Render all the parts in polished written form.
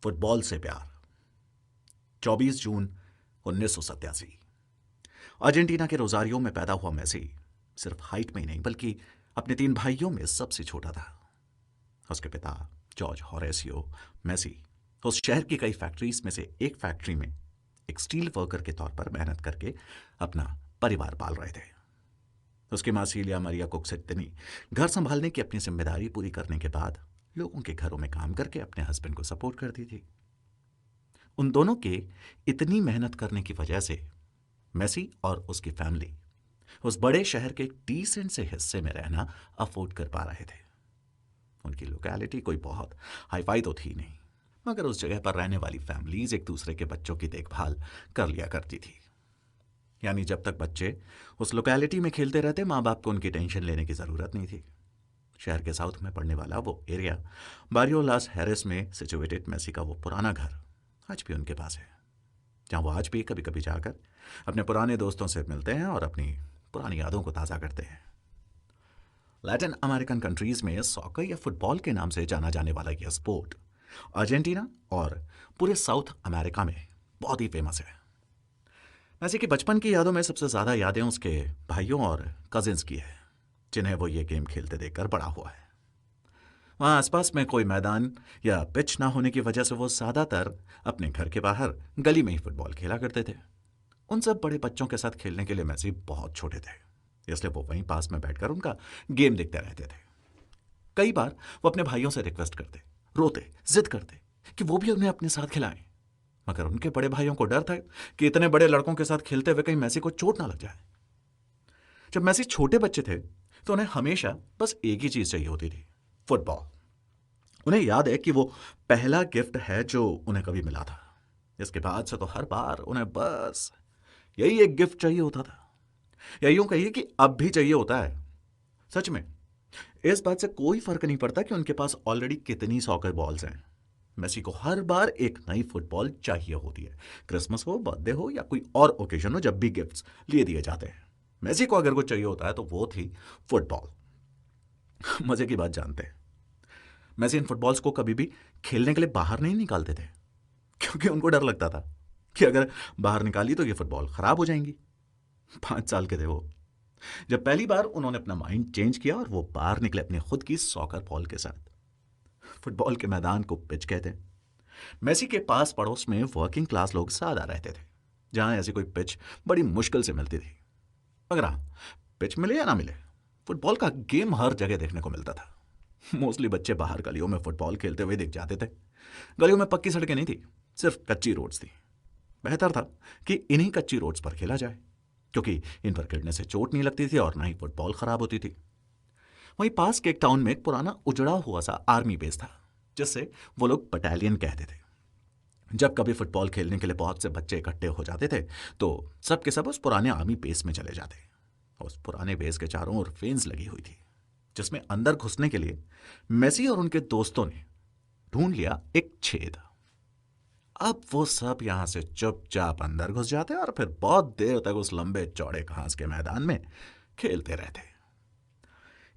Football से प्यार। 24 जून 1987। Argentina के रोजारियो में पैदा हुआ मेसी सिर्फ हाइट में ही नहीं बल्कि अपने 3 भाइयों में सबसे छोटा था। उसके पिता जॉर्ज होरेसियो मेसी उस शहर की कई फैक्ट्रीज में से एक फैक्ट्री में एक स्टील वर्कर के तौर पर मेहनत करके अपना परिवार पाल रहे थे। उसकी मां सीलिया मरिया कुक्सेटिनी घर संभालने की अपनी जिम्मेदारी पूरी करने के बाद लोगों के घरों में काम करके अपने हस्बैंड को सपोर्ट करती थी। उन दोनों के इतनी मेहनत करने की वजह से मेसी और उसकी फैमिली उस बड़े शहर के एक डिसेंट से हिस्से में रहना अफोर्ड कर पा रहे थे। उनकी लोकेलिटी कोई बहुत हाईफाई तो थी नहीं, मगर उस जगह पर रहने वाली फैमिलीज एक दूसरे के बच्चों की देखभाल कर लिया करती थी। यानी जब तक बच्चे उस लोकेलिटी में खेलते रहते, माँ बाप को उनकी टेंशन लेने की ज़रूरत नहीं थी। शहर के साउथ में पड़ने वाला वो एरिया बारियो लास हैरिस में सिचुएटेड मेसी का वो पुराना घर आज भी उनके पास है, जहाँ वो आज भी कभी कभी जाकर अपने पुराने दोस्तों से मिलते हैं और अपनी पुरानी यादों को ताज़ा करते हैं। लैटिन अमेरिकन कंट्रीज में सॉकर या फुटबॉल के नाम से जाना जाने वाला यह स्पोर्ट अर्जेंटीना और पूरे साउथ अमेरिका में बहुत ही फेमस है। मेसी के बचपन की यादों में सबसे ज़्यादा यादें उसके भाइयों और कजिन्स की है, जिन्हें वो ये गेम खेलते देखकर बड़ा हुआ है। वहाँ आसपास में कोई मैदान या पिच ना होने की वजह से वो ज़्यादातर अपने घर के बाहर गली में ही फुटबॉल खेला करते थे। उन सब बड़े बच्चों के साथ खेलने के लिए मेसी बहुत छोटे थे, इसलिए वो वहीं पास में बैठकर उनका गेम देखते रहते थे। कई बार वो अपने भाइयों से रिक्वेस्ट करते, रोते, जिद करते कि वो भी उन्हें अपने साथ खिलाएं, मगर उनके बड़े भाइयों को डर था कि इतने बड़े लड़कों के साथ खेलते हुए कहीं मेसी को चोट ना लग जाए। जब मेसी छोटे बच्चे थे तो उन्हें हमेशा बस एक ही चीज़ चाहिए होती थी, फुटबॉल। उन्हें याद है कि वो पहला गिफ्ट है जो उन्हें कभी मिला था। इसके बाद से तो हर बार उन्हें बस यही एक गिफ्ट चाहिए होता था, या यूं कहिए कि अब भी चाहिए होता है। सच में इस बात से कोई फर्क नहीं पड़ता कि उनके पास ऑलरेडी कितनी सॉकर बॉल्स हैं। मेसी को हर बार एक नई फुटबॉल चाहिए होती है। क्रिसमस हो, बर्थडे हो या कोई और ओकेजन हो, जब भी गिफ्ट्स लिए दिए जाते हैं, मेसी को अगर कुछ चाहिए होता है तो वो थी फुटबॉल। मजे की बात जानते हैं, मेसी इन फुटबॉल्स को कभी भी खेलने के लिए बाहर नहीं निकालते थे, क्योंकि उनको डर लगता था कि अगर बाहर निकाली तो ये फुटबॉल खराब हो जाएंगी। 5 साल के थे वो जब पहली बार उन्होंने अपना माइंड चेंज किया और वो बाहर निकले अपनी खुद की सॉकर बॉल के साथ। फुटबॉल के मैदान को पिच कहते हैं। मेसी के पास पड़ोस में वर्किंग क्लास लोग ज्यादा रहते थे, जहां ऐसी कोई पिच बड़ी मुश्किल से मिलती थी। मगर हाँ, पिच मिले या ना मिले, फुटबॉल का गेम हर जगह देखने को मिलता था। मोस्टली बच्चे बाहर गलियों में फुटबॉल खेलते हुए दिख जाते थे। गलियों में पक्की सड़कें नहीं थी, सिर्फ कच्ची रोड्स थी। बेहतर था कि इन्हीं कच्ची रोड्स पर खेला जाए, क्योंकि इन पर गिरने से चोट नहीं लगती थी और ना ही फुटबॉल खराब होती थी। वहीं पास के एक टाउन में एक पुराना उजड़ा हुआ सा आर्मी बेस था, जिससे वो लोग बटालियन कहते थे। जब कभी फुटबॉल खेलने के लिए बहुत से बच्चे इकट्ठे हो जाते थे तो सब के सब उस पुराने आर्मी बेस में चले जाते। उस पुराने बेस के चारों ओर फेंस लगी हुई थी, जिसमें अंदर घुसने के लिए मेसी और उनके दोस्तों ने ढूंढ लिया एक छेद। अब वो सब यहां से चुपचाप अंदर घुस जाते और फिर बहुत देर तक उस लंबे चौड़े घास के मैदान में खेलते रहते।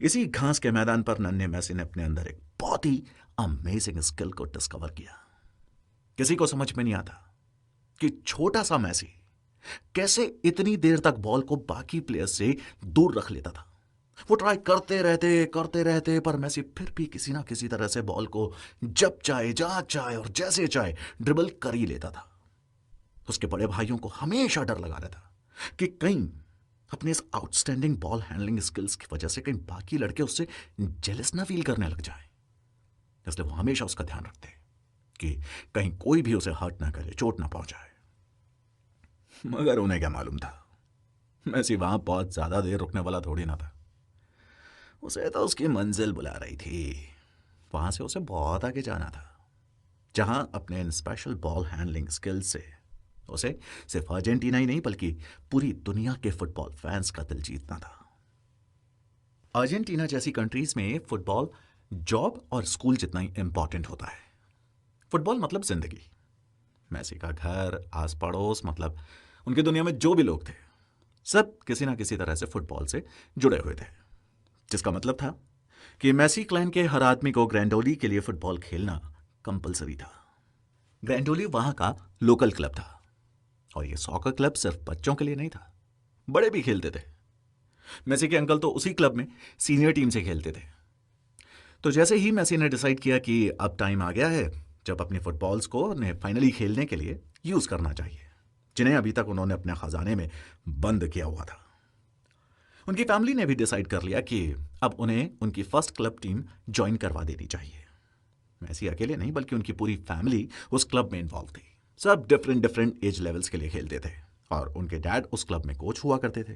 इसी घास के मैदान पर नन्हे मेसी ने अपने अंदर एक बहुत ही अमेजिंग स्किल को डिस्कवर किया। किसी को समझ में नहीं आता कि छोटा सा मेसी कैसे इतनी देर तक बॉल को बाकी प्लेयर्स से दूर रख लेता था। वो ट्राई करते रहते पर मेसी फिर भी किसी ना किसी तरह से बॉल को जब चाहे, जहां चाहे और जैसे चाहे ड्रिबल कर ही लेता था। उसके बड़े भाइयों को हमेशा डर लगा रहता कि कहीं अपने इस आउटस्टैंडिंग बॉल हैंडलिंग स्किल्स की वजह से कहीं बाकी लड़के उससे जेलस ना फील करने लग जाए। इसलिए वो हमेशा उसका ध्यान रखते कि कहीं कोई भी उसे हर्ट ना करे, चोट ना पहुंचाए। मगर उन्हें क्या मालूम था, मेसी वहां बहुत ज्यादा देर रुकने वाला थोड़ी ना था। उसे तो उसकी मंजिल बुला रही थी। वहां से उसे बहुत आगे जाना था, जहां अपने इन स्पेशल बॉल हैंडलिंग स्किल्स से उसे सिर्फ अर्जेंटीना ही नहीं बल्कि पूरी दुनिया के फुटबॉल फैंस का दिल जीतना था। अर्जेंटीना जैसी कंट्रीज में फुटबॉल जॉब और स्कूल जितना ही इंपॉर्टेंट होता है। फुटबॉल मतलब जिंदगी। मेसी का घर, आस पड़ोस, मतलब उनकी दुनिया में जो भी लोग थे, सब किसी ना किसी तरह से फुटबॉल से जुड़े हुए थे। जिसका मतलब था कि मेसी क्लैन के हर आदमी को ग्रैंडोली के लिए फुटबॉल खेलना कंपलसरी था। ग्रैंडोली वहां का लोकल क्लब था और ये सॉकर क्लब सिर्फ बच्चों के लिए नहीं था, बड़े भी खेलते थे। मेसी के अंकल तो उसी क्लब में सीनियर टीम से खेलते थे। तो जैसे ही मेसी ने डिसाइड किया कि अब टाइम आ गया है जब अपने फुटबॉल्स को उन्हें फाइनली खेलने के लिए यूज करना चाहिए, जिन्हें अभी तक उन्होंने अपने खजाने में बंद किया हुआ था। उनकी फैमिली ने भी डिसाइड कर लिया कि अब उन्हें उनकी फर्स्ट क्लब टीम ज्वाइन करवा देनी चाहिए। मेसी अकेले नहीं बल्कि उनकी पूरी फैमिली उस क्लब में इन्वॉल्व थी। सब डिफरेंट डिफरेंट एज लेवल्स के लिए खेलते थे और उनके डैड उस क्लब में कोच हुआ करते थे।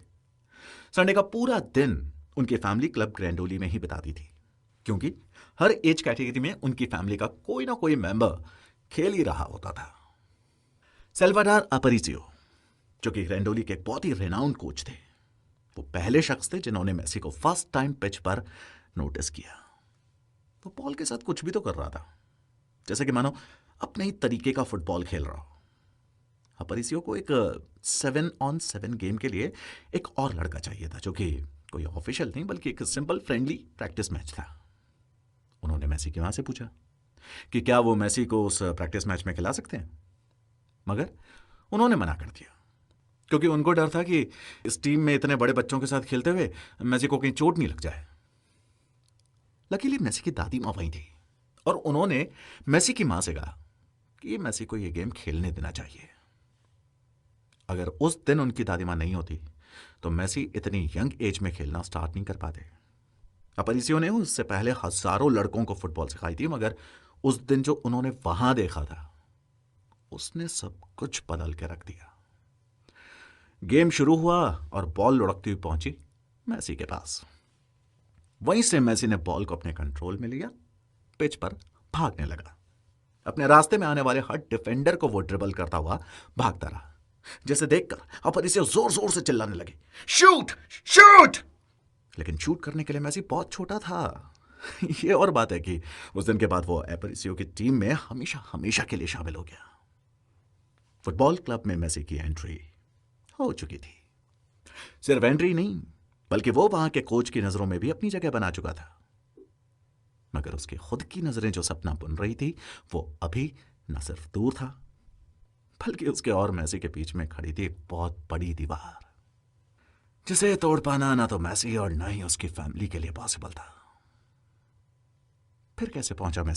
संडे का पूरा दिन उनकी फैमिली क्लब ग्रैंडोली में ही बिताती थी, क्योंकि हर एज कैटेगरी में उनकी फैमिली का कोई ना कोई मेंबर खेल ही रहा होता था। सेल्वाडार अपरिसियो, जो कि ग्रैंडोली के एक बहुत ही रेनाउंड कोच थे, वो पहले शख्स थे जिन्होंने मेसी को फर्स्ट टाइम पिच पर नोटिस किया। वो बॉल के साथ कुछ भी तो कर रहा था, जैसे कि मानो अपने ही तरीके का फुटबॉल खेल रहा हो। अपरिसियो को एक 7-on-7 गेम के लिए एक और लड़का चाहिए था, जो कि कोई ऑफिशियल नहीं बल्कि एक सिंपल फ्रेंडली प्रैक्टिस मैच था। उन्होंने मेसी की मां से पूछा कि क्या वो मेसी को उस प्रैक्टिस मैच में खिला सकते हैं, मगर उन्होंने मना कर दिया, क्योंकि उनको डर था कि इस टीम में इतने बड़े बच्चों के साथ खेलते हुए मेसी को कहीं चोट नहीं लग जाए। लकीली मेसी की दादी मां वहीं थी और उन्होंने मेसी की मां से कहा कि मेसी को यह गेम खेलने देना चाहिए। अगर उस दिन उनकी दादी मां नहीं होती तो मेसी इतनी यंग एज में खेलना स्टार्ट नहीं कर पाते। अपरिसियो ने उससे पहले हजारों लड़कों को फुटबॉल सिखाई थी, मगर उस दिन जो उन्होंने वहां देखा था उसने सब कुछ बदल के रख दिया। गेम शुरू हुआ और बॉल लुढ़कती हुई पहुंची मेसी के पास। वहीं से मेसी ने बॉल को अपने कंट्रोल में लिया, पिच पर भागने लगा। अपने रास्ते में आने वाले हर डिफेंडर को वो ड्रिबल करता हुआ भागता रहा, जैसे देखकर अपरिसियो जोर जोर से चिल्लाने लगे, शूट शूट! लेकिन शूट करने के लिए मेसी बहुत छोटा था। ये और बात है कि उस दिन के बाद वो अपरिसियो की टीम में हमेशा हमेशा के लिए शामिल हो गया। फुटबॉल क्लब में मेसी की एंट्री हो चुकी थी। सिर्फ एंट्री नहीं बल्कि वो वहां के कोच की नजरों में भी अपनी जगह बना चुका था। मगर उसकी खुद की नजरें जो सपना बुन रही थी वो अभी न सिर्फ दूर था बल्कि उसके और मेसी के बीच में खड़ी थी एक बहुत बड़ी दीवार, जिसे तोड़ पाना ना तो मेसी और ना ही उसकी फैमिली के लिए पॉसिबल था। फिर कैसे पहुंचा मेसी